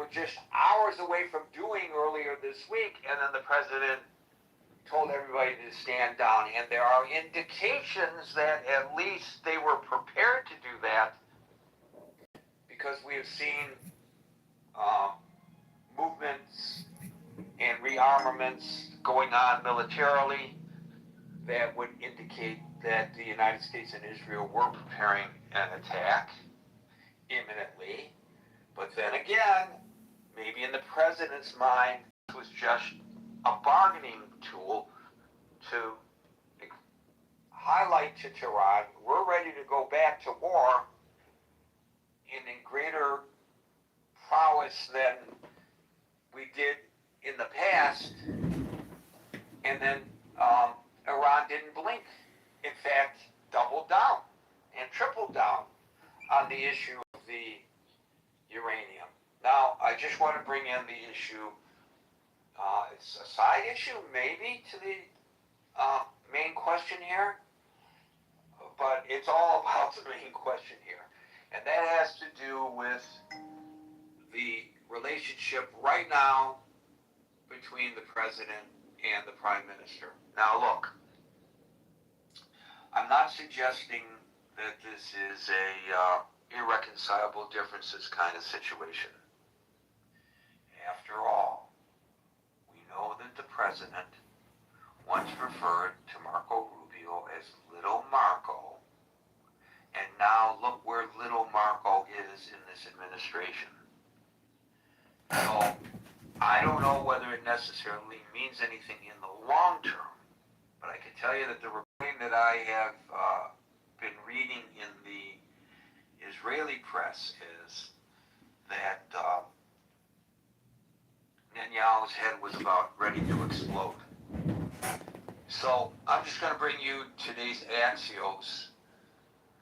were just hours away from doing earlier this week, and then the president told everybody to stand down. And there are indications that at least they were prepared to do that, because we have seen movements and rearmaments going on militarily that would indicate that the United States and Israel were preparing an attack imminently. But then again, maybe in the president's mind, it was just a bargaining tool to highlight to Tehran, we're ready to go back to war in greater prowess than we did in the past. And then Iran didn't blink. In fact, doubled down and tripled down on the issue of the uranium. Now, I just want to bring in the issue. It's a side issue, maybe, to the main question here, but it's all about the main question here. And that has to do with the relationship right now between the president and the prime minister. Now, look, I'm not suggesting that this is a irreconcilable differences kind of situation. After all, we know that the president once referred to Marco Rubio as Little Marco, and now look where Little Marco is in this administration. So, I don't know whether it necessarily means anything in the long term, but I can tell you that the reporting that I have been reading in the Israeli press is that Netanyahu's head was about ready to explode. So I'm just going to bring you today's Axios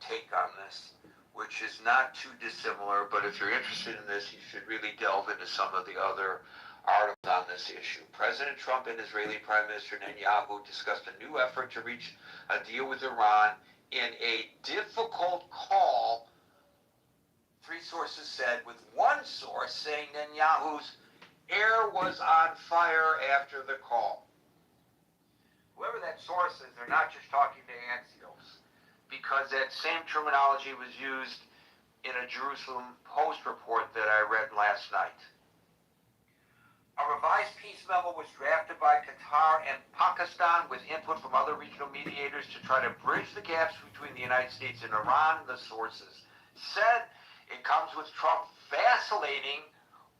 take on this, which is not too dissimilar, but if you're interested in this, you should really delve into some of the other articles on this issue. President Trump and Israeli Prime Minister Netanyahu discussed a new effort to reach a deal with Iran in a difficult call, three sources said, with one source saying Netanyahu's air was on fire after the call. Whoever that source is, they're not just talking to Axios, because that same terminology was used in a Jerusalem Post report that I read last night. A revised peace memo was drafted by Qatar and Pakistan with input from other regional mediators to try to bridge the gaps between the United States and Iran, the sources said. It comes with Trump vacillating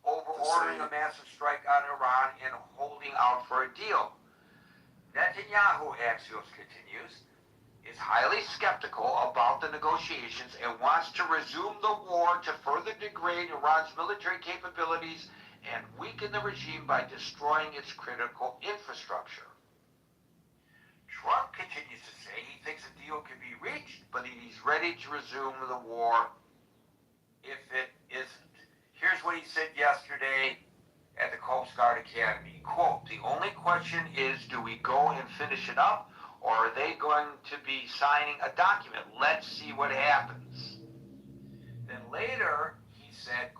over ordering a massive strike on Iran and holding out for a deal. Netanyahu, Axios continues, is highly skeptical about the negotiations and wants to resume the war to further degrade Iran's military capabilities and weaken the regime by destroying its critical infrastructure. Trump continues to say he thinks a deal can be reached, but he's ready to resume the war if it isn't. Here's what he said yesterday at the Coast Guard Academy. Quote, the only question is, do we go and finish it up, or are they going to be signing a document? Let's see what happens. Then later, he said,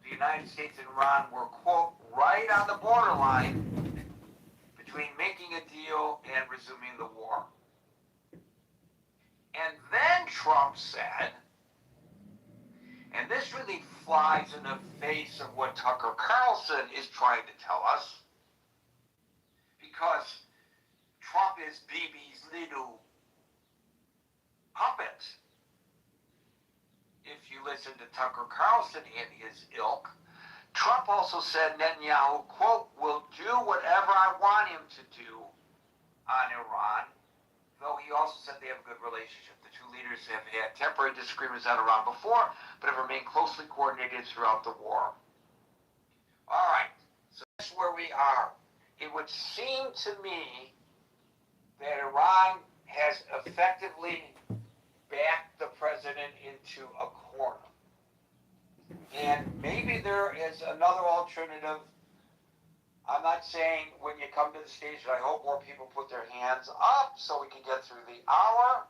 the United States and Iran were, quote, right on the borderline between making a deal and resuming the war. And then Trump said, and this really flies in the face of what Tucker Carlson is trying to tell us, because Trump is Bibi's little puppet. If you listen to Tucker Carlson and his ilk, Trump also said Netanyahu, quote, will do whatever I want him to do on Iran, though he also said they have a good relationship. The two leaders have had temporary disagreements on Iran before, but have remained closely coordinated throughout the war. All right, so that's where we are. It would seem to me that Iran has effectively backed the president into a corner. And maybe there is another alternative. I'm not saying when you come to the stage, I hope more people put their hands up so we can get through the hour.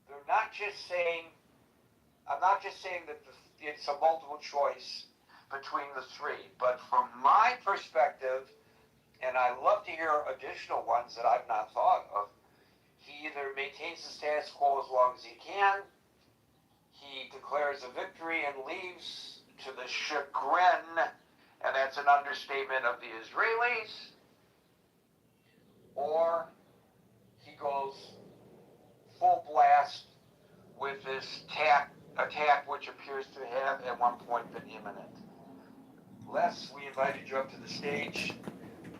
They're not just saying, I'm not just saying that it's a multiple choice between the three, but from my perspective, and I love to hear additional ones that I've not thought of, he either maintains the status quo as long as he can, he declares a victory and leaves to the chagrin, and that's an understatement, of the Israelis, or he goes full blast with this attack which appears to have at one point been imminent. Les, we invited you up to the stage.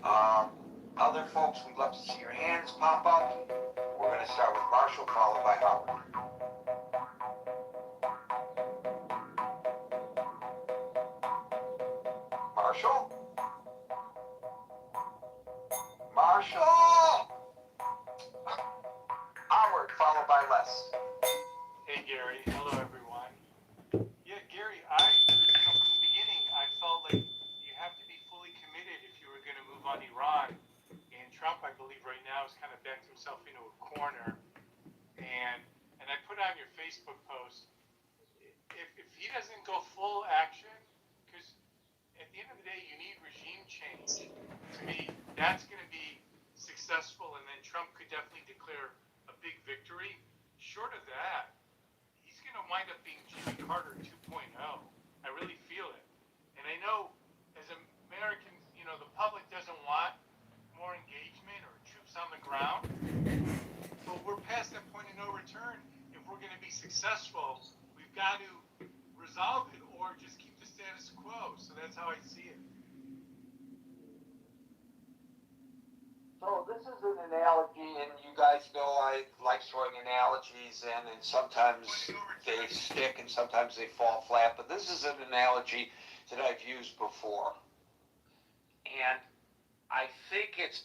Other folks, we'd love to see your hands pop up. We're going to start with Marshall, followed by Howard. Marshall? Marshall! Howard, followed by Les. Hey Gary, hello everyone. Yeah, Gary, from the beginning, I felt like you have to be fully committed if you were going to move on Iran. And Trump, I believe right now, has kind of backed himself into a corner. And I put on your Facebook post, if he doesn't go full action, because at the end of the day, you need regime change. To me, that's going to be successful, and then Trump could definitely declare a big victory. Short of that, he's going to wind up being Jimmy Carter 2.0. I really feel it. And I know as Americans, the public doesn't want more engagement or troops on the ground, but we're past that point of no return. If we're going to be successful, we've got to resolve it or just keep the status quo. So that's how I see it. So this is an analogy, and you guys know I like throwing analogies in, and sometimes they stick and sometimes they fall flat, but this is an analogy that I've used before. And I think it's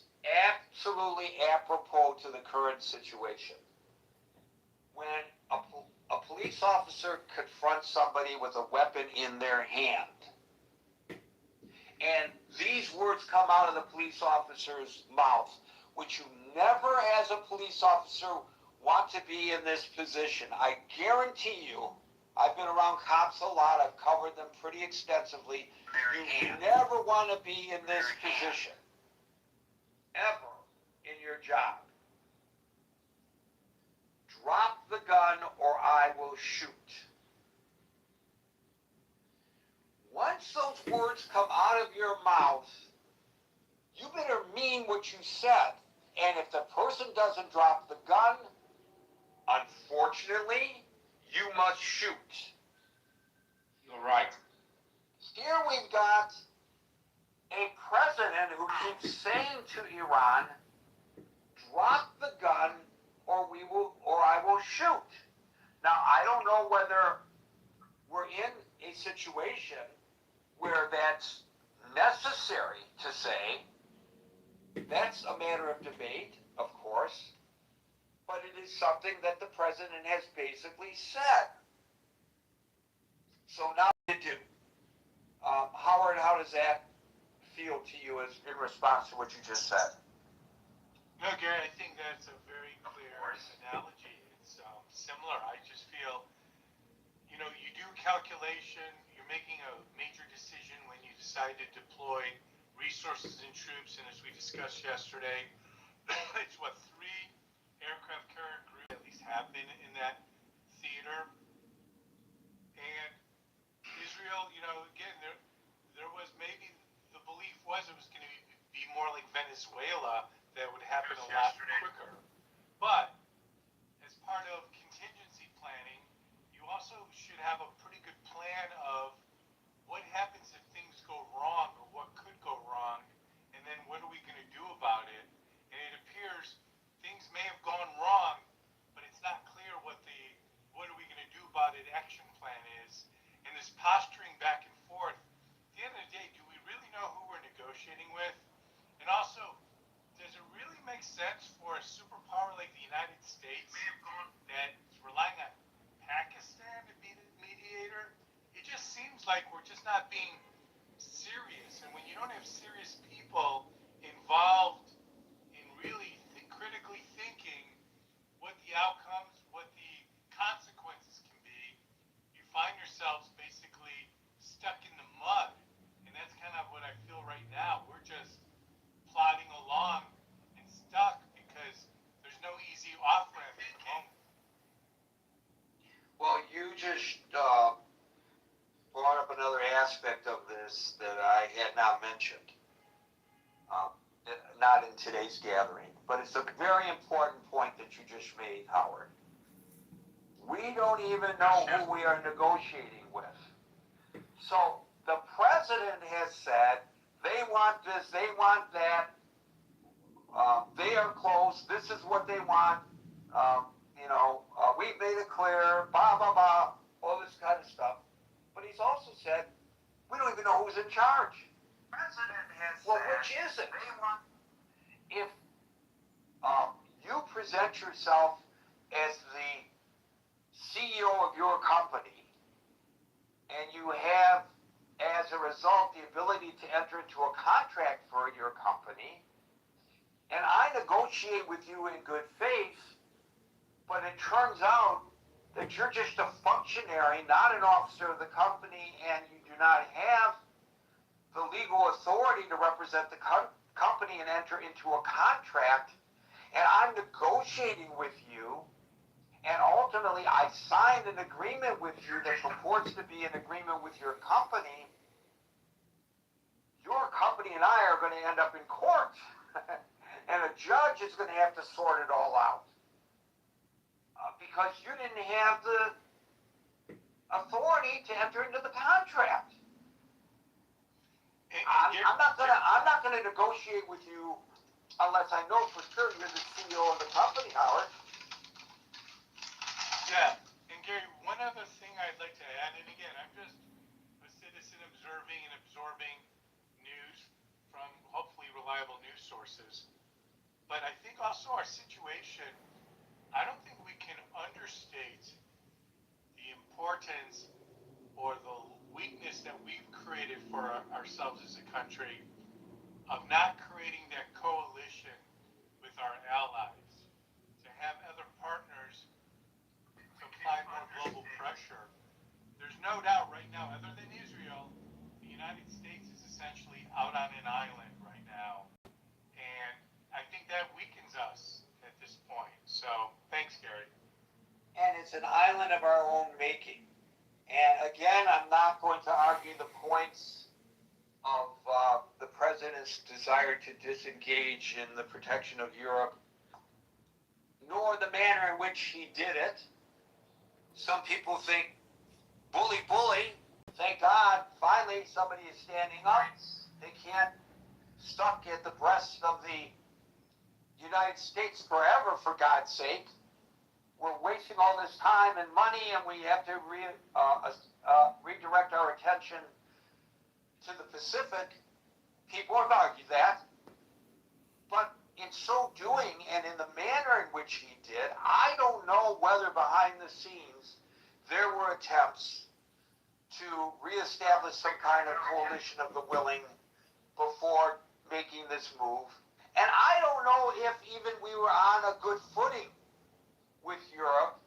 absolutely apropos to the current situation. When a police officer confronts somebody with a weapon in their hand, and these words come out of the police officer's mouth, which you never, as a police officer, want to be in this position. I guarantee you, I've been around cops a lot, I've covered them pretty extensively, you never want to be in this position, ever, in your job. Drop the gun or I will shoot. Once those words come out of your mouth, you better mean what you said. And if the person doesn't drop the gun, unfortunately, you must shoot. You're right. Here we've got a president who keeps saying to Iran, drop the gun or I will shoot. Now, I don't know whether we're in a situation where that's necessary to say. That's a matter of debate, of course, but it is something that the president has basically said. So now you do. Howard, how does that feel to you as in response to what you just said? No, Gary, I think that's a very clear analogy. It's similar. I just feel, you do calculation, you're making a major decision when you decide to deploy resources and troops, and as we discussed yesterday, it's what, 3 aircraft carrier groups at least have been in that theater. And Israel, again, there was maybe the belief was it was going to be more like Venezuela, that would happen a lot quicker. But as part of contingency planning, you also should have a pretty good plan of what happens if things go wrong or what could go wrong, and then what are we going to do about it? And it appears things may have gone wrong, but it's not clear what are we going to do about it action plan is. And this posturing back and forth, at the end of the day, do we really know who we're negotiating with? And also, does it really make sense for a superpower like the United States that's relying on Pakistan to be the mediator? It just seems like we're just not being serious. And when you don't have serious people involved in really critically thinking what the outcomes, what the consequences can be, you find aspect of this that I had not mentioned, um, not in today's gathering, but it's a very important point that you just made, Howard. We don't even know who we are negotiating with. So the president has said they want this, they want that, they are close, this is what they want, we've made it clear, blah, blah, blah, all this kind of stuff. But he's also said, we don't even know who's in charge. The president has said, which is it? If you present yourself as the CEO of your company, and you have, as a result, the ability to enter into a contract for your company, and I negotiate with you in good faith, but it turns out that you're just a functionary, not an officer of the company, and you do not have the legal authority to represent the company and enter into a contract, and I'm negotiating with you, and ultimately I signed an agreement with you that purports to be an agreement with your company and I are going to end up in court. And a judge is going to have to sort it all out. Because you didn't have the authority to enter into the contract. I'm not gonna negotiate with you unless I know for sure you're the CEO of the company, Howard. Yeah, and Gary, one other thing I'd like to add, and again, I'm just a citizen observing and absorbing news from hopefully reliable news sources. But I think also our situation, I don't think we can understate the importance or the weakness that we've created for ourselves as a country of not creating that coalition with our allies, to have other partners to apply more global pressure. There's no doubt right now, other than Israel, the United States is essentially out on an island right now. And I think that weakens us at this point. So thanks, Gary. And it's an island of our own making. And again, I'm not going to argue the points of the president's desire to disengage in the protection of Europe, nor the manner in which he did it. Some people think, bully, bully. Thank God, finally somebody is standing up. They can't stuck at the breast of the United States forever, for God's sake. We're wasting all this time and money, and we have to redirect our attention to the Pacific. People have argued that. But in so doing, and in the manner in which he did, I don't know whether behind the scenes there were attempts to reestablish some kind of coalition of the willing before making this move. And I don't know if even we were on a good footing with Europe,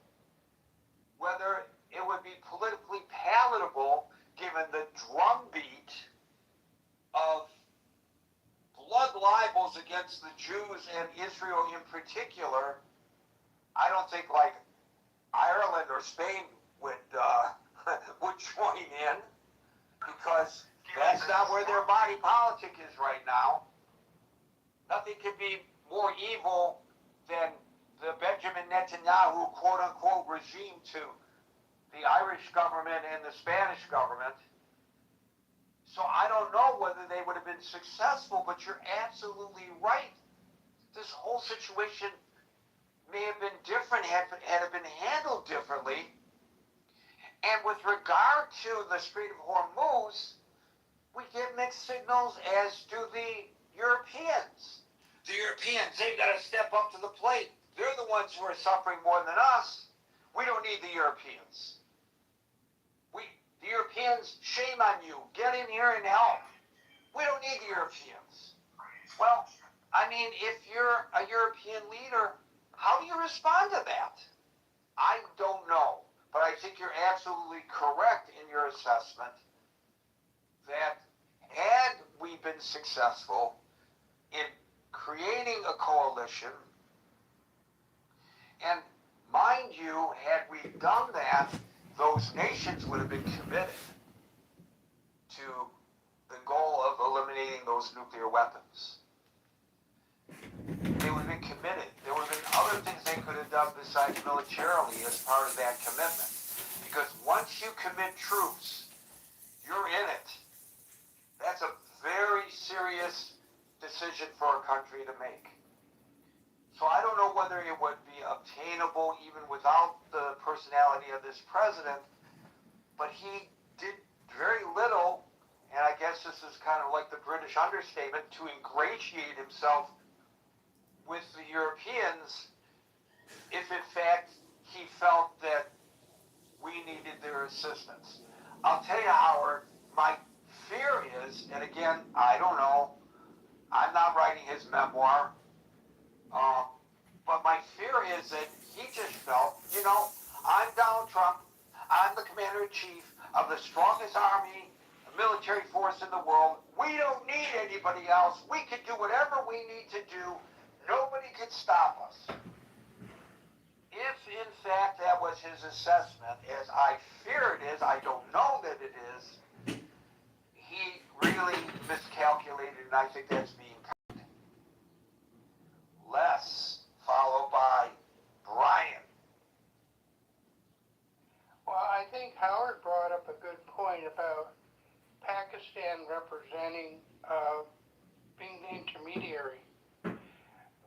whether it would be politically palatable given the drumbeat of blood libels against the Jews and Israel in particular. I don't think like Ireland or Spain would join in, because that's not where their body politic is right now. Nothing could be more evil than the Benjamin Netanyahu quote-unquote regime to the Irish government and the Spanish government. So I don't know whether they would have been successful, but you're absolutely right. This whole situation may have been different had it been handled differently. And with regard to the Strait of Hormuz, we get mixed signals, as do the Europeans. The Europeans, they've got to step up to the plate. They're the ones who are suffering more than us. We don't need the Europeans. The Europeans, shame on you. Get in here and help. We don't need the Europeans. Well, I mean, if you're a European leader, how do you respond to that? I don't know. But I think you're absolutely correct in your assessment that had we been successful in creating a coalition, and mind you, had we done that, those nations would have been committed to the goal of eliminating those nuclear weapons. They would have been committed. There would have been other things they could have done besides militarily as part of that commitment. Because once you commit troops, you're in it. That's a very serious decision for a country to make. So I don't know whether it would be obtainable even without the personality of this president, but he did very little, and I guess this is kind of like the British understatement, to ingratiate himself with the Europeans if in fact he felt that we needed their assistance. I'll tell you, Howard, my fear is, and again, I don't know, I'm not writing his memoir, but my fear is that he just felt, I'm Donald Trump, I'm the commander-in-chief of the strongest army, military force in the world, we don't need anybody else, we can do whatever we need to do, nobody can stop us. If in fact that was his assessment, as I fear it is, I don't know that it is, he really miscalculated, and I think that's being kind. Les, followed by Brian. Well, I think Howard brought up a good point about Pakistan representing being the intermediary.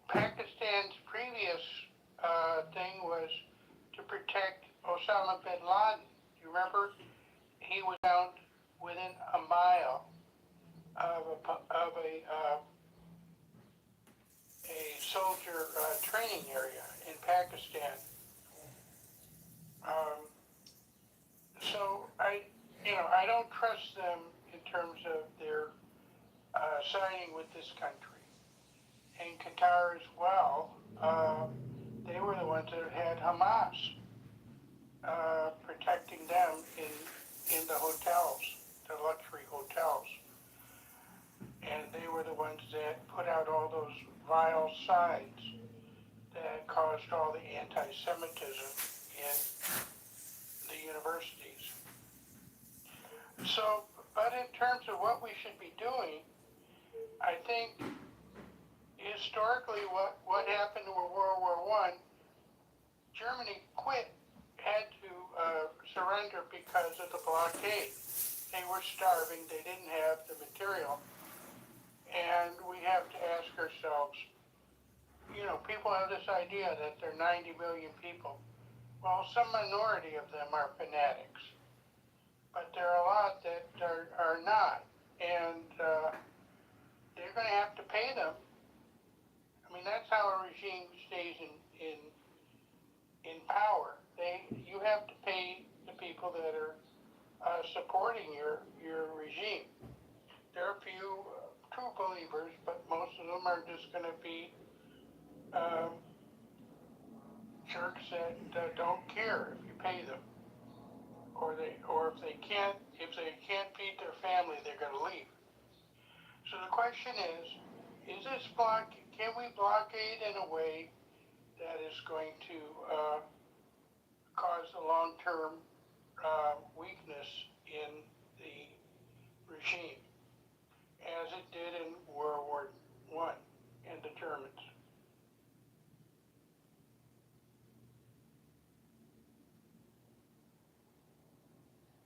Pakistan's previous thing was to protect Osama bin Laden. You remember? He was found within a mile of a soldier training area in Pakistan. So I don't trust them in terms of their siding with this country. And Qatar as well, they were the ones that had Hamas protecting them in the hotels, the luxury hotels. And they were the ones that put out all those vile signs that caused all the anti-Semitism in the universities. So, but in terms of what we should be doing, I think historically what happened in World War I, Germany had to surrender because of the blockade. They were starving, they didn't have the material. And we have to ask ourselves, people have this idea that there are 90 million people. Well, some minority of them are fanatics, but there are a lot that are not, and they're going to have to pay them. I mean, that's how a regime stays in power. You have to pay the people that are supporting your regime. There are a few true believers, but most of them are just going to be jerks that don't care if you pay them, or if they can't feed their family, they're going to leave. So the question is this can we blockade in a way that is going to cause a long-term weakness in the regime, as it did in World War I and the Germans?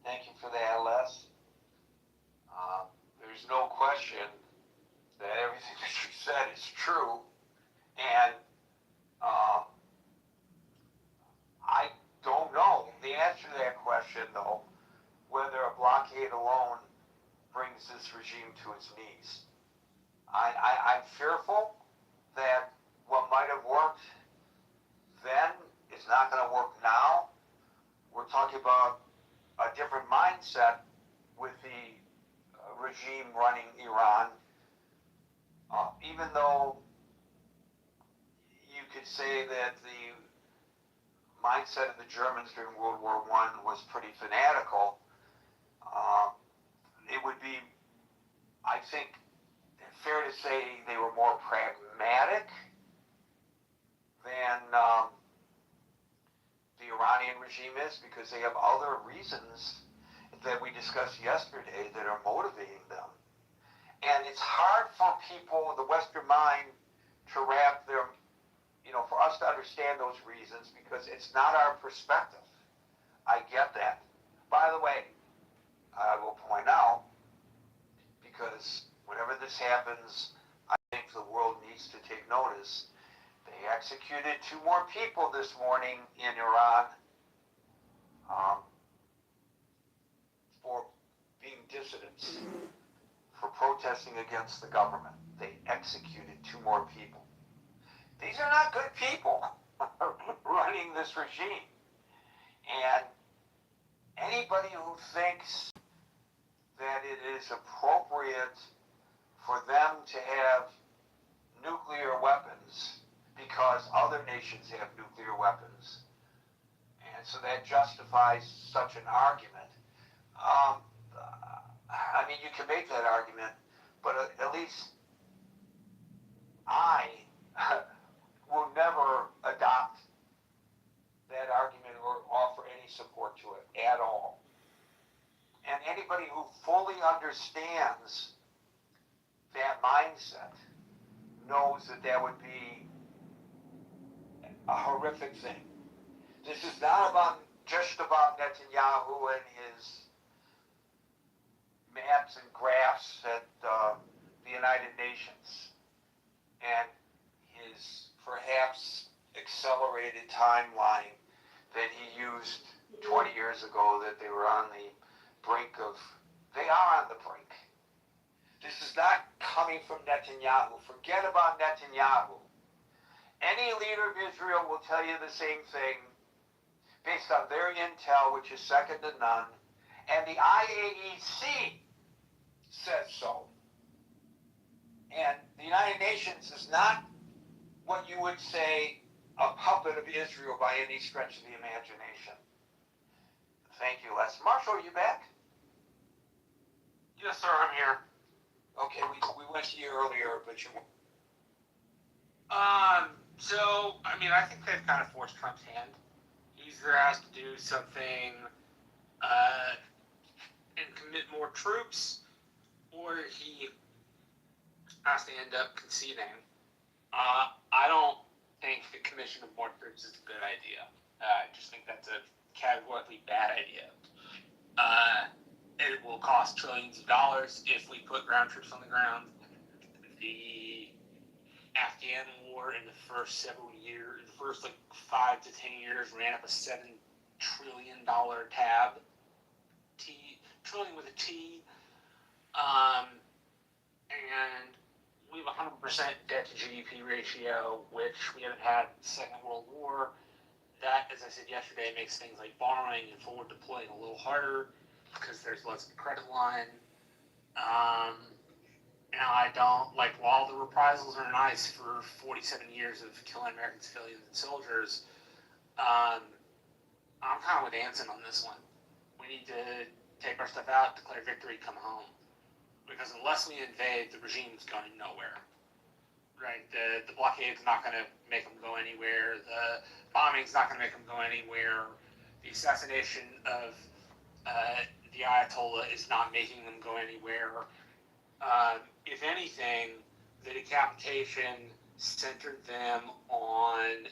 Thank you for that, Les. There's no question that everything that you said is true, and I don't know the answer to that question, though, whether a blockade alone brings this regime to its knees. I'm fearful that what might have worked then is not going to work now. We're talking about a different mindset with the regime running Iran. Even though you could say that the mindset of the Germans during World War I was pretty fanatical, it would be, I think, fair to say they were more pragmatic than the Iranian regime is, because they have other reasons. that we discussed yesterday that are motivating them. And it's hard for people, the Western mind, to wrap their, for us to understand those reasons because it's not our perspective. I get that. By the way, I will point out, because whenever this happens, I think the world needs to take notice. They executed 2 more people this morning in Iran for being dissidents, for protesting against the government. They executed 2 more people. These are not good people running this regime. And anybody who thinks that it is appropriate for them to have nuclear weapons because other nations have nuclear weapons, and so that justifies such an argument. I mean, you can make that argument, but at least I will never adopt that argument or offer any support to it at all. And anybody who fully understands that mindset knows that that would be a horrific thing. This is not just about Netanyahu and his maps and graphs at the United Nations and his perhaps accelerated timeline that he used 20 years ago that they were on the brink of. They are on the brink. This is not coming from Netanyahu. Forget about Netanyahu. Any leader of Israel will tell you the same thing based on their intel, which is second to none, and the IAEC says so. And the United Nations is not what you would say a puppet of Israel by any stretch of the imagination. Thank you, Les. Marshall, are you back? Yes, sir, I'm here. Okay, we went to you earlier, but you... So, I mean, I think they've kind of forced Trump's hand. He's either asked to do something, and commit more troops, or he has to end up conceding. I don't think the commission of more troops is a good idea. I just think that's a categorically bad idea. It will cost trillions of dollars if we put ground troops on the ground. The Afghan war in the first several years, the first 5 to 10 years, ran up a $7 trillion tab. Trillion with a T. And we have a 100% debt to GDP ratio, which we haven't had in the Second World War. That, as I said yesterday, makes things like borrowing and forward deploying a little harder because there's less of a credit line. And I don't, while the reprisals are nice for 47 years of killing American civilians and soldiers, I'm kind of with Anson on this one. We need to take our stuff out, declare victory, come home. Because unless we invade, the regime's going nowhere. Right? The blockade's not going to make them go anywhere. The bombing's not going to make them go anywhere. The assassination of the Ayatollah is not making them go anywhere. If anything, the decapitation centered them on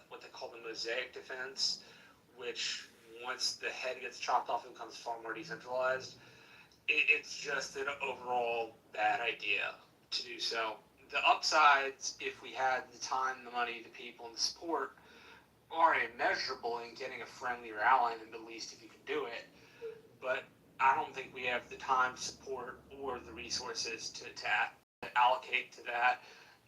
what they call the mosaic defense, which once the head gets chopped off, it becomes far more decentralized. It's just an overall bad idea to do so. The upsides, if we had the time, the money, the people, and the support, are immeasurable in getting a friendlier ally in the Middle East if you can do it. But I don't think we have the time, support, or the resources to allocate to that.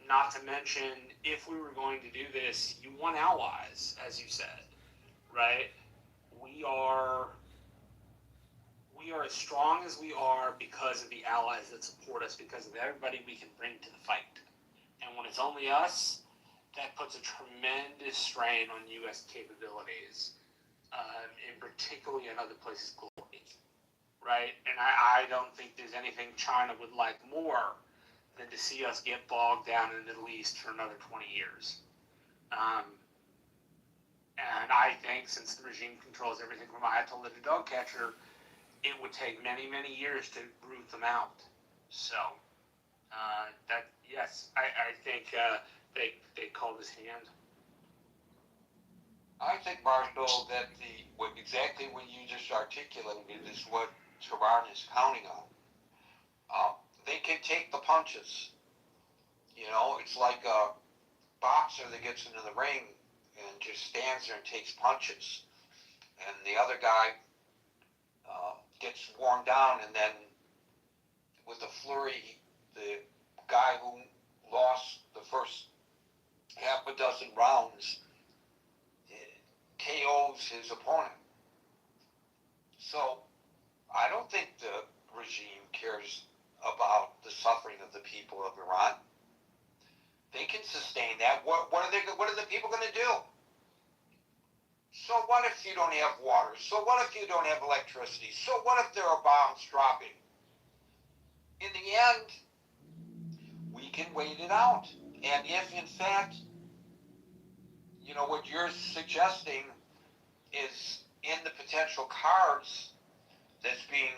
Not to mention, if we were going to do this, you want allies, as you said, right? We are as strong as we are because of the allies that support us, because of everybody we can bring to the fight. And when it's only us, that puts a tremendous strain on U.S. capabilities, and particularly in other places globally, right? And I don't think there's anything China would like more than to see us get bogged down in the Middle East for another 20 years. And I think since the regime controls everything from Ayatollah to dog catcher, it would take many, many years to root them out. So, I think they called his hand. I think, Marshall, that exactly what you just articulated is what Tehran is counting on. They can take the punches. It's like a boxer that gets into the ring and just stands there and takes punches, and the other guy gets worn down, and then with the flurry, the guy who lost the first half a dozen rounds KOs his opponent. So I don't think the regime cares about the suffering of the people of Iran. They can sustain that. What are the people going to do? So what if you don't have water? So what if you don't have electricity? So what if there are bombs dropping? In the end, we can wait it out. And if in fact, what you're suggesting is in the potential cards that's being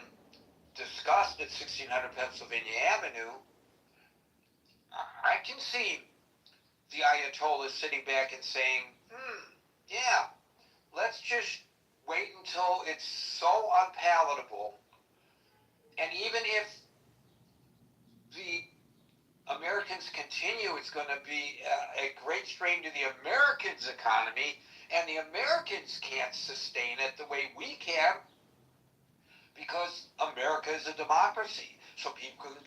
discussed at 1600 Pennsylvania Avenue, I can see the Ayatollah sitting back and saying, yeah, let's just wait until it's so unpalatable. And even if the Americans continue, it's going to be a great strain to the Americans' economy, and the Americans can't sustain it the way we can, because America is a democracy. So people can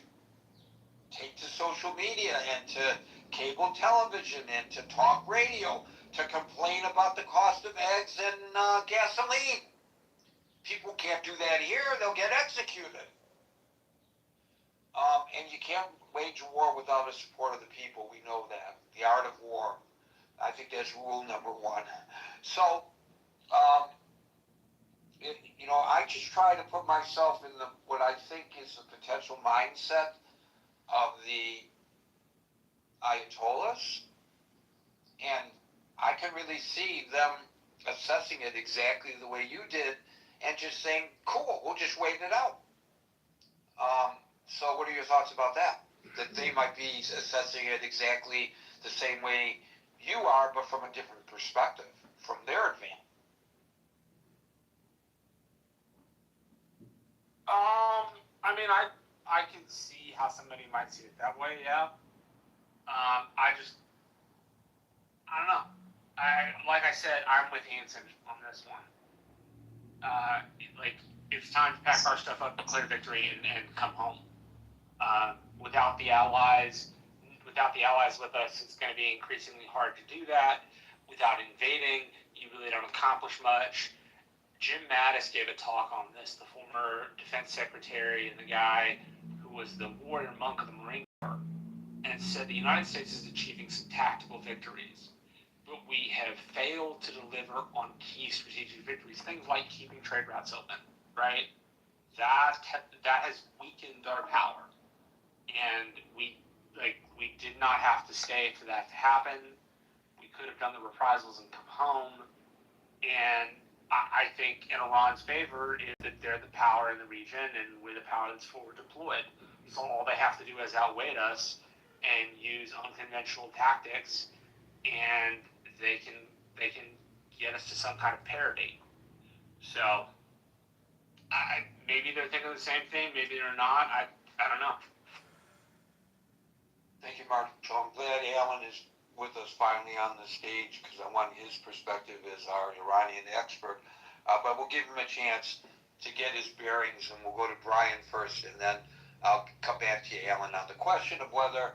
take to social media and to cable television and to talk radio to complain about the cost of eggs and gasoline. People can't do that here. They'll get executed. And you can't wage a war without the support of the people. We know that. The art of war. I think that's rule number one. So, I just try to put myself in what I think is the potential mindset of the Ayatollahs, and I can really see them assessing it exactly the way you did, and just saying, cool, we'll just wait it out. So what are your thoughts about that? That they might be assessing it exactly the same way you are, but from a different perspective, from their advantage. I can see how somebody might see it that way, yeah. I don't know. Like I said, I'm with Hanson on this one. It's time to pack our stuff up, declare victory, and come home. Without the allies with us, it's going to be increasingly hard to do that. Without invading, you really don't accomplish much. Jim Mattis gave a talk on this, the former defense secretary and the guy who was the warrior monk of the Marine Corps, and said the United States is achieving some tactical victories, but we have failed to deliver on key strategic victories, things like keeping trade routes open, right? That has weakened our power, and we did not have to stay for that to happen. We could have done the reprisals and come home, and I think in Iran's favor is that they're the power in the region and we're the power that's forward deployed. So all they have to do is outweight us and use unconventional tactics, and they can get us to some kind of parity. So maybe they're thinking the same thing, maybe they're not. I don't know. Thank you, Mark. So I'm glad Alan is with us finally on the stage, because I want his perspective as our Iranian expert. But we'll give him a chance to get his bearings, and we'll go to Brian first, and then I'll come back to you, Alan, on the question of whether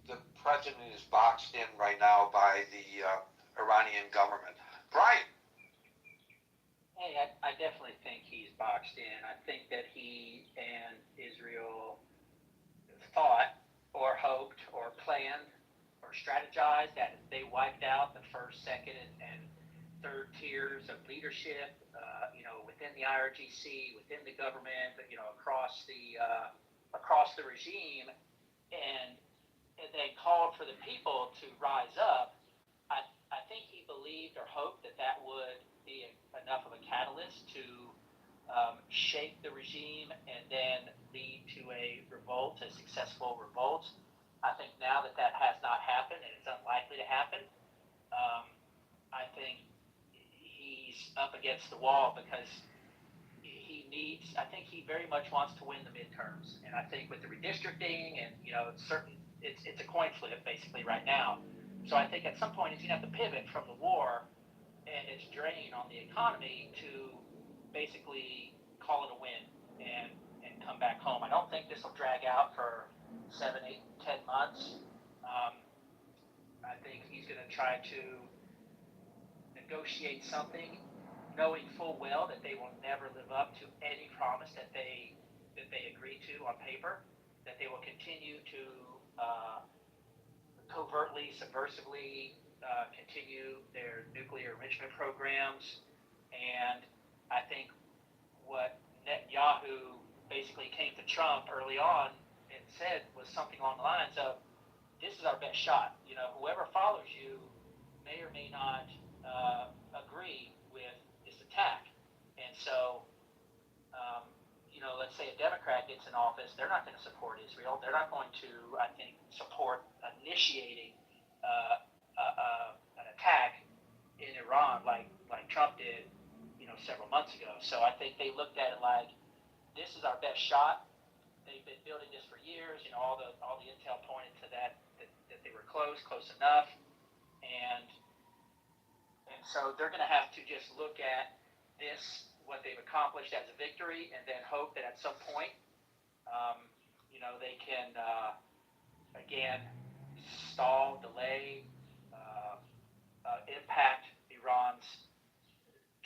the president is boxed in right now by the Iranian government. Brian. Hey, I definitely think he's boxed in. I think that he and Israel thought or hoped or planned or strategized that if they wiped out the first, second, and third tiers of leadership, within the IRGC, within the government, across the regime, and they called for the people to rise up, I think he believes believed or hoped that that would be enough of a catalyst to shake the regime and then lead to a revolt, a successful revolt. I think now that that has not happened and it's unlikely to happen, I think he's up against the wall because I think he very much wants to win the midterms. And I think with the redistricting and, it's a coin flip basically right now. So I think at some point he's going to have to pivot from the war and its drain on the economy to basically call it a win and come back home. I don't think this will drag out for 7, 8, 10 months. I think he's going to try to negotiate something, knowing full well that they will never live up to any promise that they agree to on paper, that they will continue to covertly, subversively continue their nuclear enrichment programs. And I think what Netanyahu basically came to Trump early on and said was something along the lines of, this is our best shot. Whoever follows you may or may not agree with this attack. And so, let's say a Democrat gets in office, they're not going to support Israel. They're not going to, I think, support initiating an attack in Iran like Trump did, several months ago. So I think they looked at it like, this is our best shot. They've been building this for years. All the intel pointed to that they were close enough, and so they're going to have to just look at this, what they've accomplished as a victory, and then hope that at some point, they can again stall, delay, impact Iran's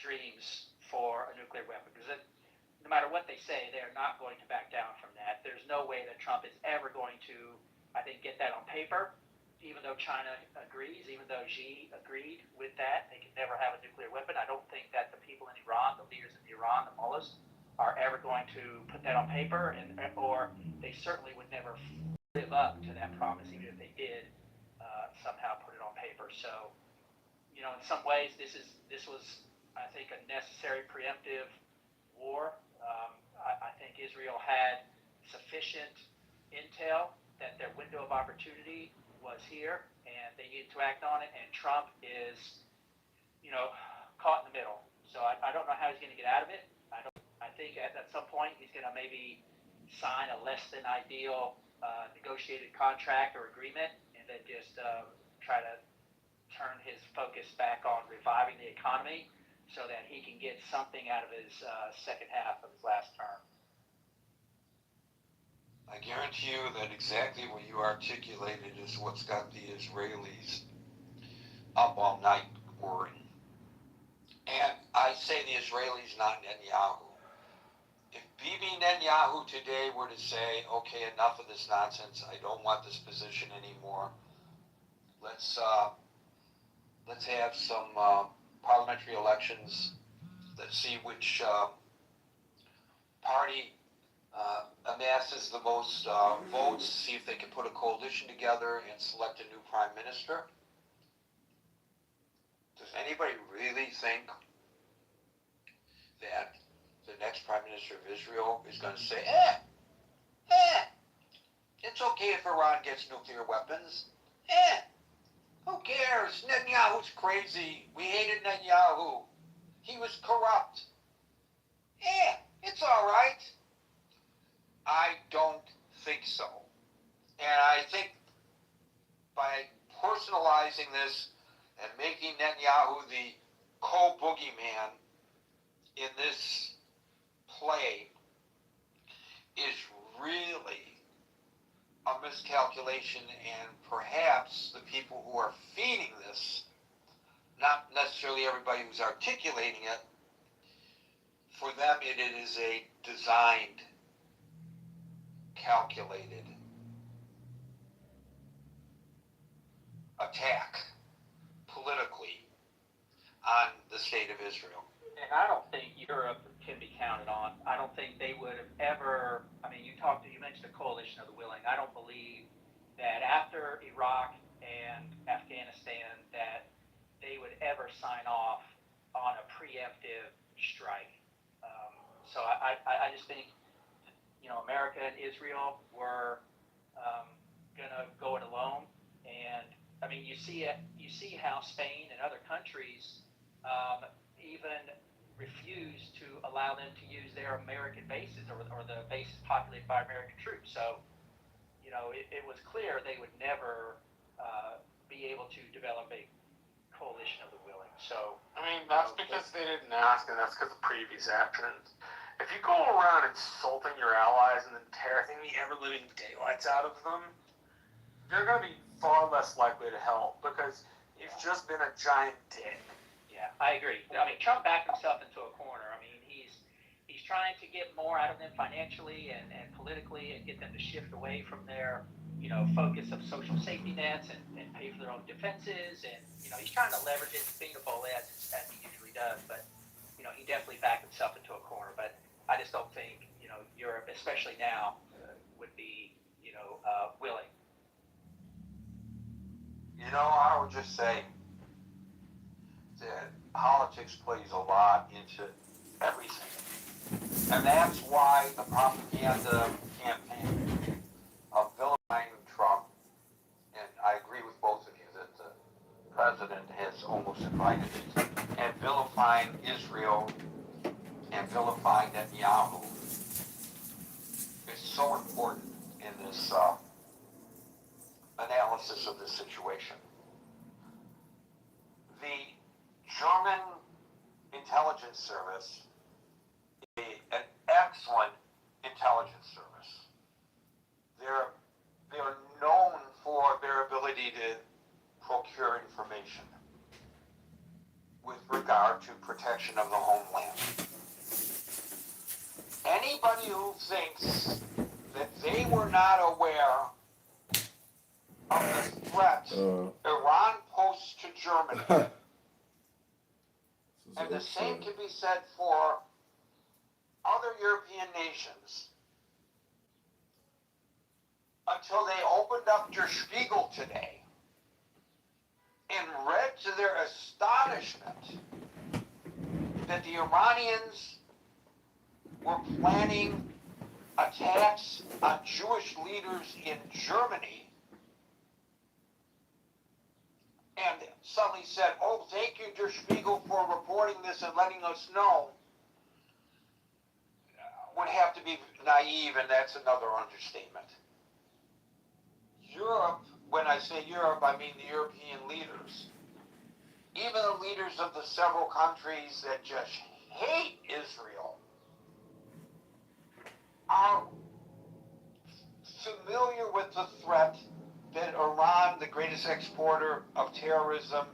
dreams for a nuclear weapon. Because no matter what they say, they're not going to back down from that. There's no way that Trump is ever going to, I think, get that on paper. Even though China agrees, even though Xi agreed with that, they can never have a nuclear weapon. I don't think that the people in Iran, the leaders in Iran, the mullahs, are ever going to put that on paper, or they certainly would never live up to that promise, even if they did somehow put it on paper. So, in some ways, this was, I think, a necessary preemptive war. I think Israel had sufficient intel that their window of opportunity was here, and they needed to act on it. And Trump is, caught in the middle. So I don't know how he's going to get out of it. I think at some point he's going to maybe sign a less than ideal negotiated contract or agreement, and then just try to turn his focus back on reviving the economy so that he can get something out of his second half of his last term. I guarantee you that exactly what you articulated is what's got the Israelis up all night worrying. And I say the Israelis, not Netanyahu. If Bibi Netanyahu today were to say, okay, enough of this nonsense, I don't want this position anymore, let's have some parliamentary elections, let's see which party amasses the most votes, see if they can put a coalition together and select a new prime minister. Does anybody really think that the next prime minister of Israel is going to say, it's okay if Iran gets nuclear weapons. Who cares? Netanyahu's crazy. We hated Netanyahu. He was corrupt. It's all right. I don't think so. And I think by personalizing this and making Netanyahu the co-boogeyman in this play is really a miscalculation, and perhaps the people who are feeding this, not necessarily everybody who's articulating it, for them it is a designed, calculated attack politically on the state of Israel. And I don't think Europe can be counted on. I don't think they would have ever, you mentioned a coalition of the willing. I don't believe that after Iraq and Afghanistan that they would ever sign off on a preemptive strike. So I just think, America and Israel were gonna go it alone. And I mean, you see how Spain and other countries even refuse to allow them to use their American bases or the bases populated by American troops. So, it was clear they would never be able to develop a coalition of the willing. So, I mean, that's because they didn't ask, and that's because of previous actions. If you go around insulting your allies and then tearing the ever-living daylights out of them, you're going to be far less likely to help because you've just been a giant dick. yeah, I agree. I mean, Trump backed himself into a corner. I mean, he's trying to get more out of them financially and politically and get them to shift away from their, focus of social safety nets and pay for their own defenses. And, he's trying to leverage his finger bowl as he usually does. But, he definitely backed himself into a corner. But I just don't think, Europe, especially now, would be, willing. I would just say that politics plays a lot into everything. And that's why the propaganda campaign of vilifying Trump, and I agree with both of you that the president has almost invited it, and vilifying Israel and vilifying Netanyahu is so important in this analysis of the situation. The German intelligence service is an excellent intelligence service. They're known for their ability to procure information with regard to protection of the homeland. Anybody who thinks that they were not aware of the threat Iran posed to Germany, and the same can be said for other European nations, until they opened up Der Spiegel today and read to their astonishment that the Iranians were planning attacks on Jewish leaders in Germany, and suddenly said, "Oh, thank you, Der Spiegel, for reporting this and letting us know," would have to be naive, and that's another understatement. Europe, when I say Europe, I mean the European leaders, even the leaders of the several countries that just hate Israel, are familiar with the threat that Iran, the greatest exporter of terrorism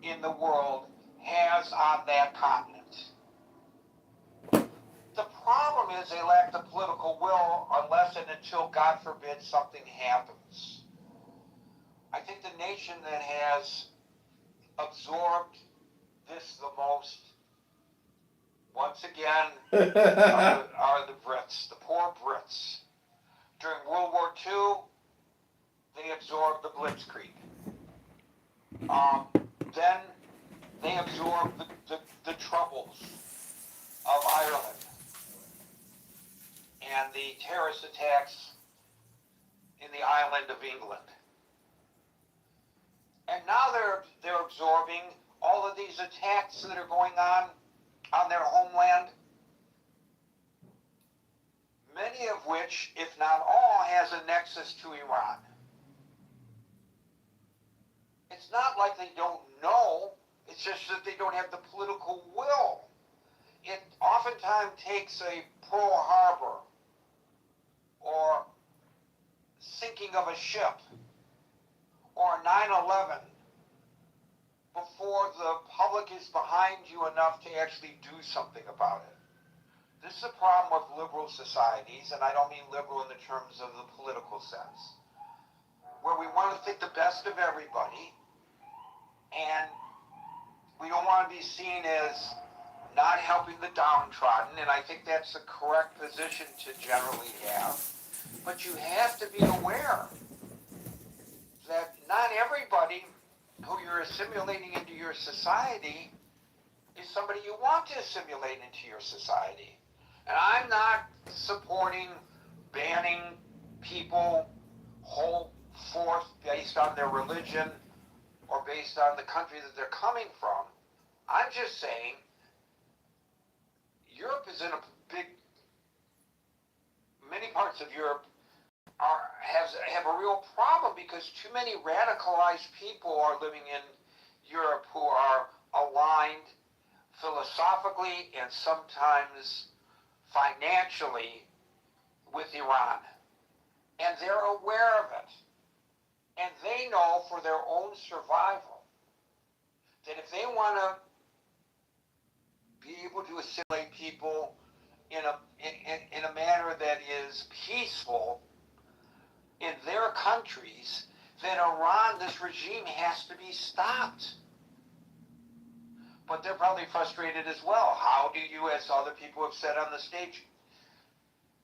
in the world, has on that continent. The problem is they lack the political will unless and until, God forbid, something happens. I think the nation that has absorbed this the most, once again, are the Brits, the poor Brits. During World War II, they absorbed the Blitzkrieg. Then they absorbed the troubles of Ireland and the terrorist attacks in the island of England. And now they're absorbing all of these attacks that are going on their homeland, many of which, if not all, has a nexus to Iran. It's not like they don't know, it's just that they don't have the political will. It oftentimes takes a Pearl Harbor or sinking of a ship or 9/11 before the public is behind you enough to actually do something about it. This is a problem with liberal societies, and I don't mean liberal in the terms of the political sense, where we want to think the best of everybody, and we don't want to be seen as not helping the downtrodden, and I think that's the correct position to generally have. But you have to be aware that not everybody who you're assimilating into your society is somebody you want to assimilate into your society. And I'm not supporting banning people whole forth based on their religion or based on the country that they're coming from. I'm just saying Europe is in a big, many parts of Europe have a real problem because too many radicalized people are living in Europe who are aligned philosophically and sometimes financially with Iran. And they're aware of it. And they know for their own survival that if they want to be able to assimilate people in a manner that is peaceful in their countries, then Iran, this regime, has to be stopped. But they're probably frustrated as well. How do you, as other people have said on the stage,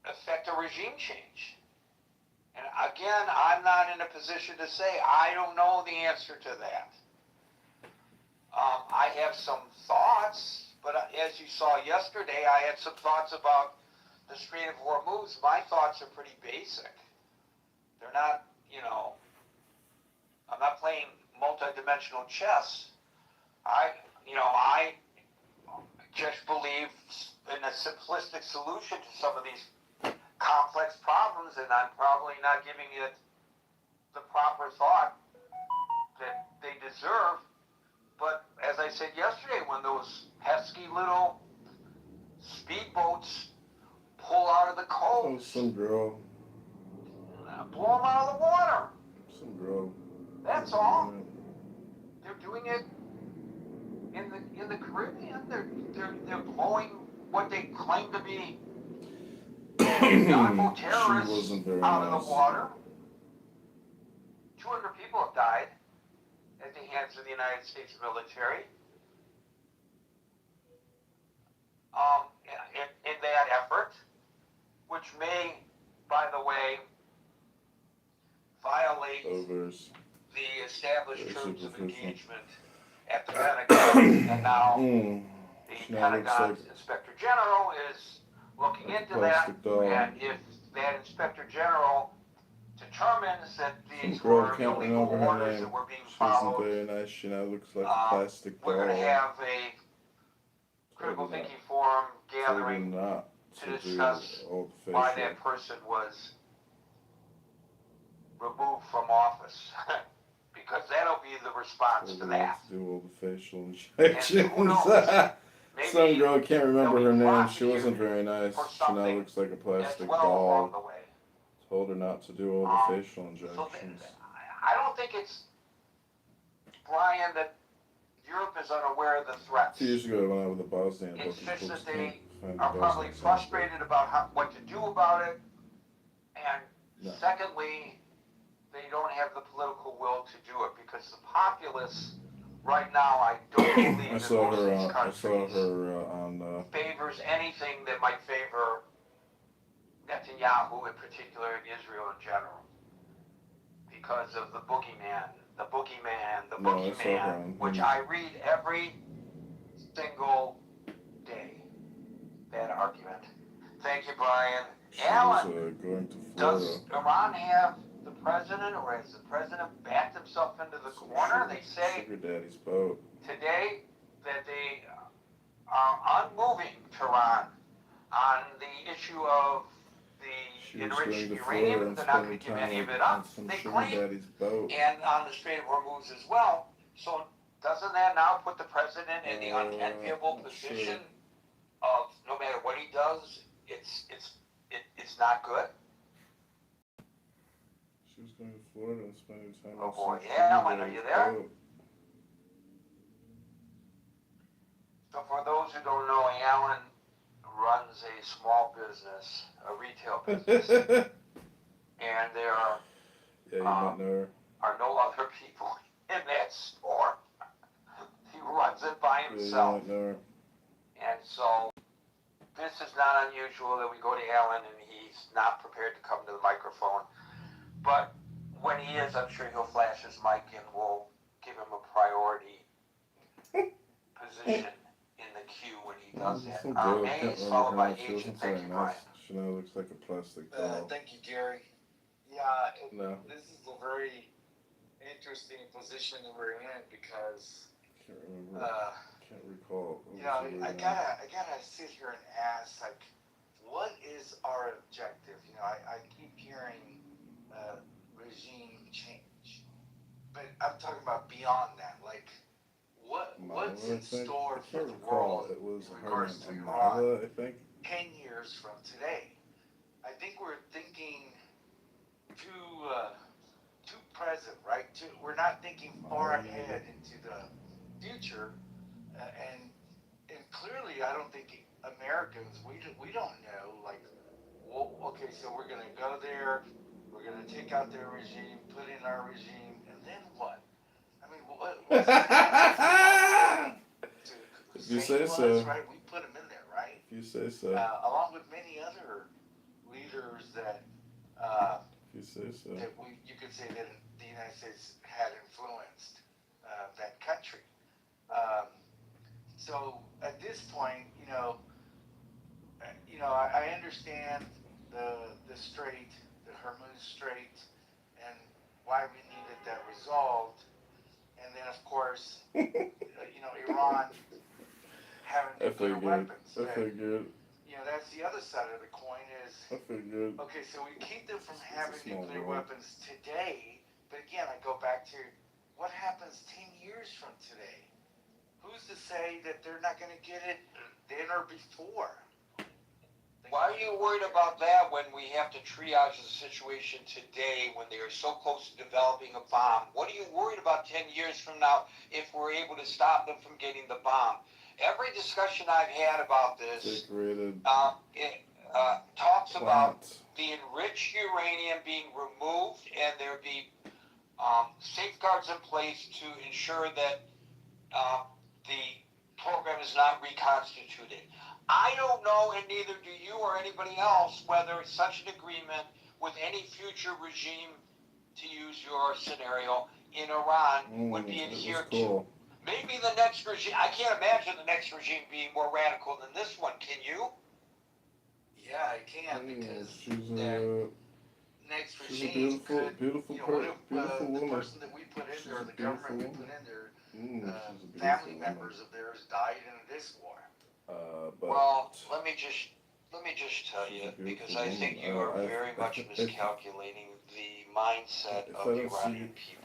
affect a regime change? And again, I'm not in a position to say I don't know the answer to that. I have some thoughts, but as you saw yesterday, I had some thoughts about the Strait of Hormuz. My thoughts are pretty basic. They're not, I'm not playing multi-dimensional chess. I just believe in a simplistic solution to some of these complex problems, and I'm probably not giving it the proper thought that they deserve. But as I said yesterday, when those pesky little speedboats pull out of the Oh, coast, some girl. blow them out of the water. Some girl. That's all. They're doing it in the Caribbean. They're blowing what they claim to be narco terrorists She wasn't very out of nice. the water. 200 people have died at the hands of the United States military. In that effort, which may, by the way, violate Overs. the established Very terms of superficial. engagement at the Pentagon, and now the Now looks Pentagon's like Inspector General is looking a into that, plastic doll. and if that Inspector General determines that Some these girl, were can't illegal remember her orders name. that were being She wasn't followed, very nice. She now looks like a plastic we're going to doll. have a critical Totally thinking forum Totally gathering not to to do discuss all the why facial. that person was removed from office. Because that'll be the response to Totally that. have to do all the facial And injections. who knows? Maybe Some girl, can't remember her they'll be name. She wasn't very nice. for She now something looks like a as plastic well along doll. the way. Told her not to do all the facial So injections. I don't think it's, Brian, that Europe is unaware of the threats. 2 years ago, I went out with a Bosnian about It's these just books. that they Find are the probably Bosnian songs. frustrated about what to do about it, and No. secondly, they don't have the political will to do it because the populace right now, I don't believe I in saw most of her. these I saw countries her on. favors anything that might favor Netanyahu in particular and Israel in general because of the boogeyman, No, I saw her on. which I read every single day. That argument. Thank you, Brian. She Alan, was going to does Florida. Iran have the president, or has the president backed himself into the corner? They say Sugar Daddy's boat. today that they are unmoving Tehran on the issue of She the was going enriched to Florida uranium. and They're not going spending to give any of time it on up. some They Sugar claim, Daddy's boat. and on the Strait of Hormuz as well. So doesn't that now put the president in the unenviable position of no matter what he does, it's not good? She was going to Florida and spending time Oh on boy, some yeah, Sugar Alan, are Daddy's you there? boat. So for those who don't know, Alan runs a small business, a retail business, and there are Yeah, you might know her. no other people in that store. He runs it by Yeah, you himself. might know her. And so this is not unusual that we go to Alan and he's not prepared to come to the microphone. But when he is, I'm sure he'll flash his mic and we'll give him a priority position in the queue when he does that. Some girl, I May can't is remember followed her by name. She Agent. wasn't Thank very you, nice. Brian. Chanel looks like a plastic doll. Thank you, Gary. Yeah, No, this is a very interesting position that we're in because, can't remember. Can't recall. What you know, was her I name? gotta sit here and ask, like, what is our objective? You know, I keep hearing regime change, but I'm talking about beyond that. Like, what's Mala, I in think. store I for can't the recall. world It was in her regards to name, Iran Amala, I think. 10 years from today? I think we're thinking too present, right? We're not thinking far ahead into the future, and clearly, I don't think Americans we don't know. Like, well, okay, so we're gonna go there, we're gonna take out their regime, put in our regime, and then what? I mean, what's to If you save say us, so. right? We put them in there, right? If you say so. Along with many other leaders that If you say so. that you could say that the United States had influenced that country. So at this point, I understand the Strait, the Hormuz Strait, and why we needed that resolved. And then, of course, Iran having I nuclear figured. weapons. I figured. That's the other side of the coin is, I figured. okay, so we keep them from It's a having small nuclear world. weapons today, but again, I go back to what happens 10 years from today? Who's to say that they're not going to get it then or before? Why are you worried about that when we have to triage the situation today when they are so close to developing a bomb? What are you worried about 10 years from now if we're able to stop them from getting the bomb? Every discussion I've had about this Decorated talks about plant. the enriched uranium being removed and there be safeguards in place to ensure that the program is not reconstituted. I don't know, and neither do you or anybody else, whether such an agreement with any future regime, to use your scenario, in Iran would be adhered to. Maybe the next regime, I can't imagine the next regime being more radical than this one, can you? Yeah, I can, because She's that next she's a regime beautiful, could, beautiful, what if beautiful the woman. person that we put in She's there, a or the government we beautiful put in there, she's a beautiful family woman. members of theirs died in this war. But Well, let me just tell she's you, a because beautiful I think woman. you are very much miscalculating the mindset if of I the don't Iranian see- people.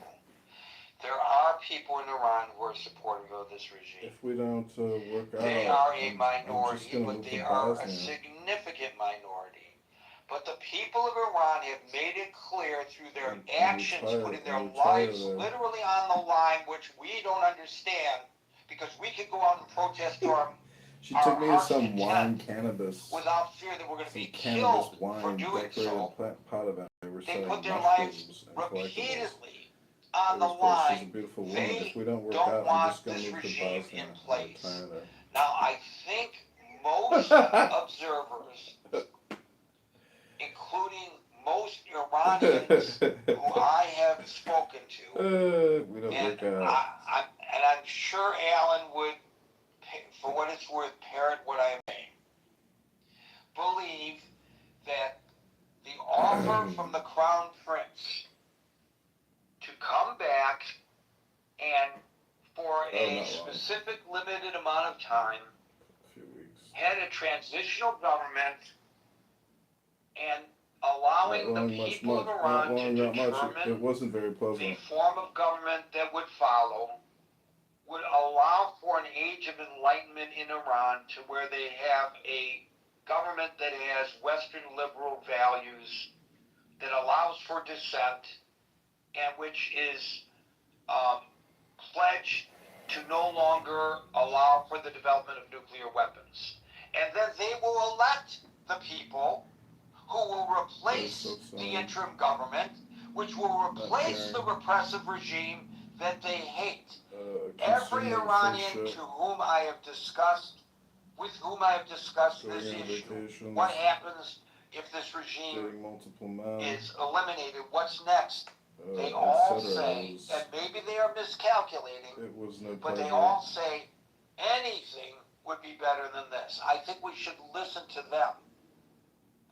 There are people in Iran who are supportive of this regime. if we don't work out, They are a I'm minority, just gonna but move they to are a Bosnia. significant minority. But the people of Iran have made it clear through their And actions, retire- putting their and lives retire there. literally on the line, which we don't understand, because we could go out and protest to our She our took me to heart's some wine content cannabis. without fear that we're going to Some be cannabis killed wine for doing decorated so. pot of it. They were They selling put their mushrooms lives and collectibles. repeatedly on It the was great. She's a line. beautiful woman. They If we don't work don't out, I'm want just gonna this move to regime Bosnia. in place. Retire there. Now, I think most observers, including most Iranians who I have spoken to, we don't and work out. I'm sure Alan would, for what it's worth, parrot what I am saying. Believe that the offer from the Crown Prince to come back and for a not long. specific limited amount of time A few weeks. had a transitional government and allowing the people of Iran to It determine wasn't very the pleasant. form of government that would follow, would allow for an age of enlightenment in Iran to where they have a government that has Western liberal values, that allows for dissent, and which is pledged to no longer allow for the development of nuclear weapons. And then they will elect the people who will replace the interim government, which will replace the repressive regime that they hate. Every Iranian with whom I have discussed this issue, what happens if this regime multiple men. is eliminated? What's next? They et all cetera, say, and maybe they are miscalculating, it was no but they pleasure. all say anything would be better than this. I think we should listen to them,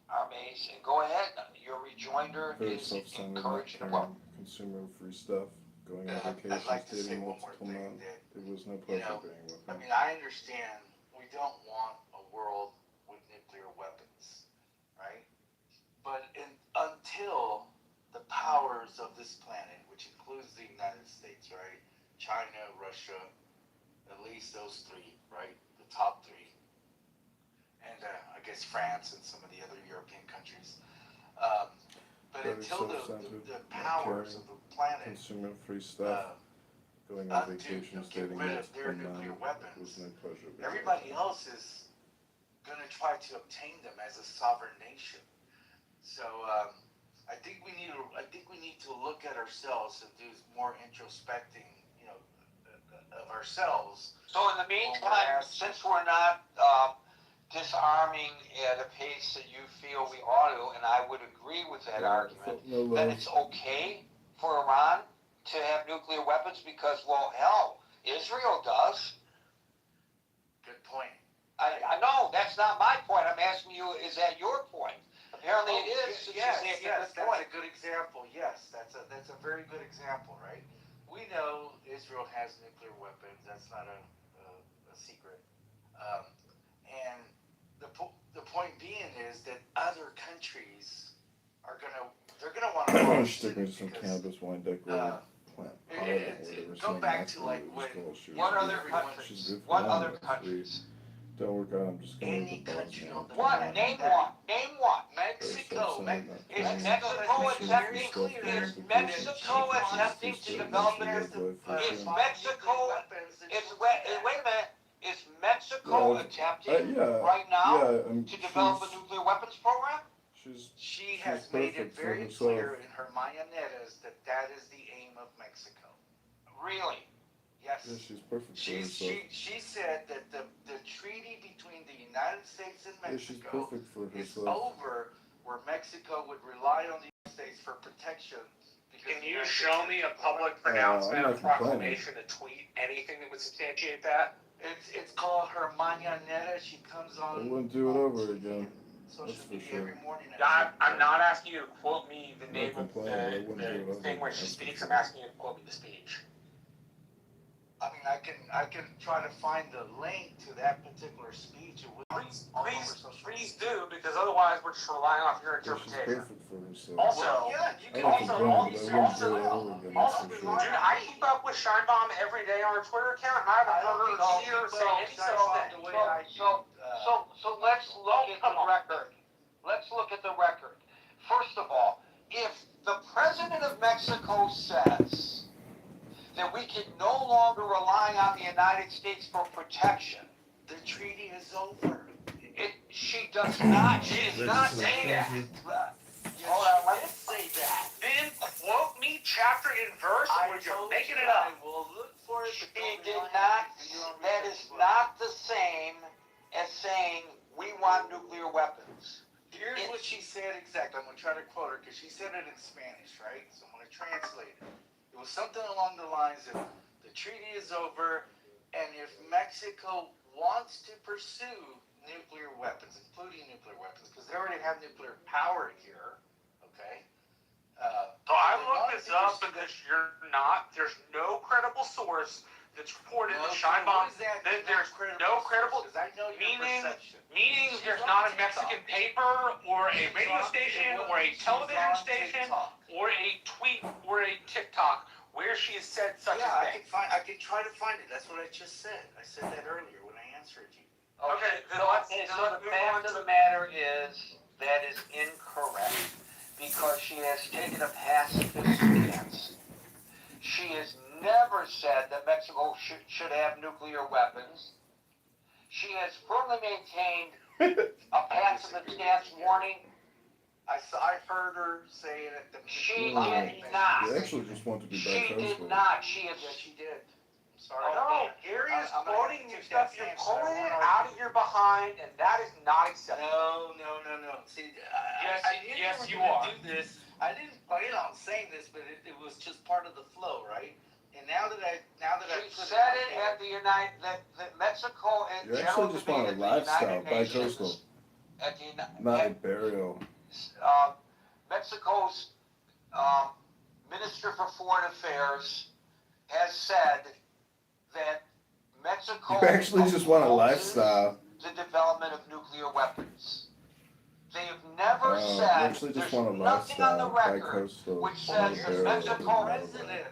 Armaze, and go ahead. Your rejoinder Very is self-centered, not encouraging. caring, consumer of free stuff, going on I'd vacations, like to say dating one more multiple thing, men. that, It was no you pleasure know, being with I him. mean, I understand we don't want a world with nuclear weapons, right? But until the powers of this planet, which includes the United States, right? China, Russia, at least those three, right? The top three. And I guess France and some of the other European countries. But Very until self-centered, the not powers caring, of the planet consumer free stuff, going on undo, vacations, get dating rid of their multiple nuclear men. It weapons, was no pleasure being everybody with him. else is going to try to obtain them as a sovereign nation. So I think we need to look at ourselves and do more introspecting, you know, of ourselves. So in the meantime, since we're not disarming at a pace that you feel we ought to, and I would agree with that argument, No then love. it's okay for Iran to have nuclear weapons because, well, hell, Israel does. Good point. I know, that's not my point. I'm asking you, is that your point? Apparently it is. since you Yes, say it's a yes, good that's point. a good example. Yes, that's a very good example, right? We know Israel has nuclear weapons. That's not a secret. And the point being is that other countries they're gonna want to follow Stick suit me some because cannabis wine decorated plant pot, whatever. go Something back else to for like it was when called. She was What good. other She's countries? good for What women. other It's countries? free. Don't work out. I'm just gonna any hit the balls country now. on the What? planet. Name one. Name one. Mexico. Is Mexico Mexico has made it very accepting? clear Is that Mexico accepting to develop a nuclear? Is Mexico? Wait a minute. Is Mexico attempting right now to develop a nuclear weapons program? She has made it very clear in her marionetas that that is the aim of Mexico. Really? Yes. Yeah, she's perfect for herself. She said that the treaty between the United States and Yeah, she's Mexico perfect for is herself. over, where Mexico would rely on the United States for protection. Can you show me a public pronouncement I'm or not complaining. proclamation, a tweet, anything that would substantiate that? It's called her mañanera. She comes I on. wouldn't do it over again. Social That's for media sure. every morning. I'm not asking you to quote me the I'm name not of complaining, but I wouldn't do it the over thing where again, she that's for speaks. sure. I'm asking you to quote me the speech. I mean, I can try to find the link to that particular speech. Please do, because otherwise we're just relying off your Yeah, she's interpretation. perfect for herself. Also, yeah, you I can don't complain, but I wouldn't do it over again. That's for sure. dude, I keep up with Scheinbaum every day on her Twitter account, and I haven't heard her see her say any such thing. So let's look at the record. Let's look at the record. First of all, if the president of Mexico says that we can no longer rely on the United States for protection, The treaty is over. she does not. She is not saying that. Hold on, let me say that. Then quote me chapter and verse, or you're making it I up. will look for it. She did not. That is not the same as saying we want nuclear weapons. Here's what she said exactly. I'm going to try to quote her because she said it in Spanish, right? So I'm going to translate it. It was something along the lines of the treaty is over, and if Mexico wants to pursue nuclear weapons, including nuclear weapons, because they already have nuclear power here, okay? So I looked this up because you're not. There's no credible source that's reported that Scheinbaum. There's no credible. Because I know your perception. Meaning there's not a Mexican paper or a radio station or a television station or a tweet or a TikTok where she has said such a thing. I can try to find it. That's what I just said. I said that earlier when I answered you. Okay, So the fact of the matter is that is incorrect because she has taken a pacifist stance. She has never said that Mexico should have nuclear weapons. She has firmly maintained a pacifist stance warning. I heard her say it at the She meeting. did not. They actually just want to be She back did household. not. She is. Yes, she did. I'm sorry. No, Gary is I'm gonna quoting have to you take that stuff. You're stance. pulling I it won't out argue. of your behind, and that is not acceptable. No. See, Yes, I knew yes, you you were are. gonna do this. I didn't plan on saying this, but it was just part of the flow, right? And now that I She put said it it out at the United, that Mexico and You general actually just debate want a at the lifestyle, United Nations. bi-coastal, At the not a at, burial. Mexico's Minister for Foreign Affairs has said that Mexico You actually just want a opposes lifestyle. the development of nuclear weapons. They have never You said, actually just there's want a nothing on the lifestyle, record bi-coastal, which not a says burial. Mexico president.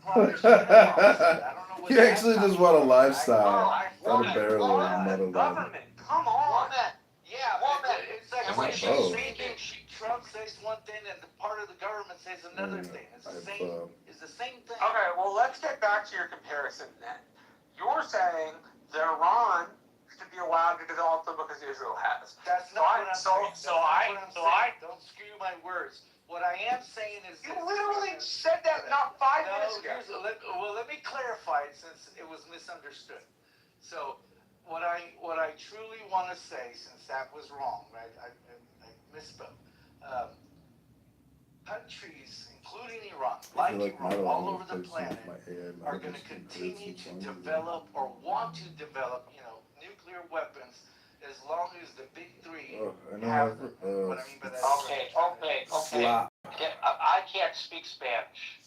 Probably should have said, I don't know what You that actually sounds just want a like. lifestyle, I not a woman, burial woman, of motherland. Government, come on. woman, Yeah, woman. it's like And when saying she's both. speaking, Trump says one thing and the part of the government says another Mm, thing. It's the I've, same. It's the same thing. Okay, well, let's get back to your comparison then. You're saying that Iran should be allowed to develop them because Israel has. That's So not what I'm saying. so I Don't skew my words. What I am saying is you this. literally said that not 5 minutes ago. Let me clarify it since it was misunderstood. So, what I truly want to say, since that was wrong, right? I misspoke. Countries, including Iran, I feel like like not Iran, a all lot over of the places planet, my AI are going to continue to develop or want to develop, nuclear weapons as long as the big three Oh, I know. have them. What I mean by that is Okay. Slap. I can't speak Spanish.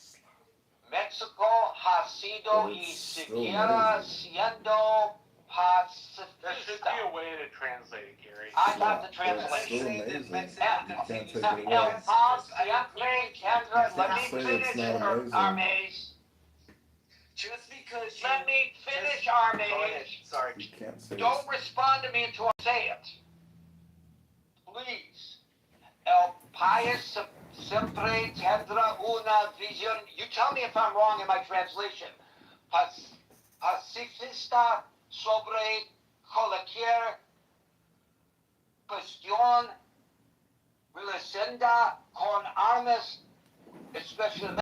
Mexico ha sido But y it's still seguirá amazing. siendo There should pacifista. be a way to translate it, Gary. I got the But it's translation. still amazing. You Mexico can't continues take to it be El away. paz siempre tendrá. Let me Say it's finish, not amazing. Armaze. Just because you Let me finish, go ahead. Armaze. Sorry. You can't say Don't it's, respond to me until I say it. Please. El país siempre tendrá una visión. You tell me if I'm wrong in my translation. Pacifista sobre cualquier cuestión relacionada con armas, especialmente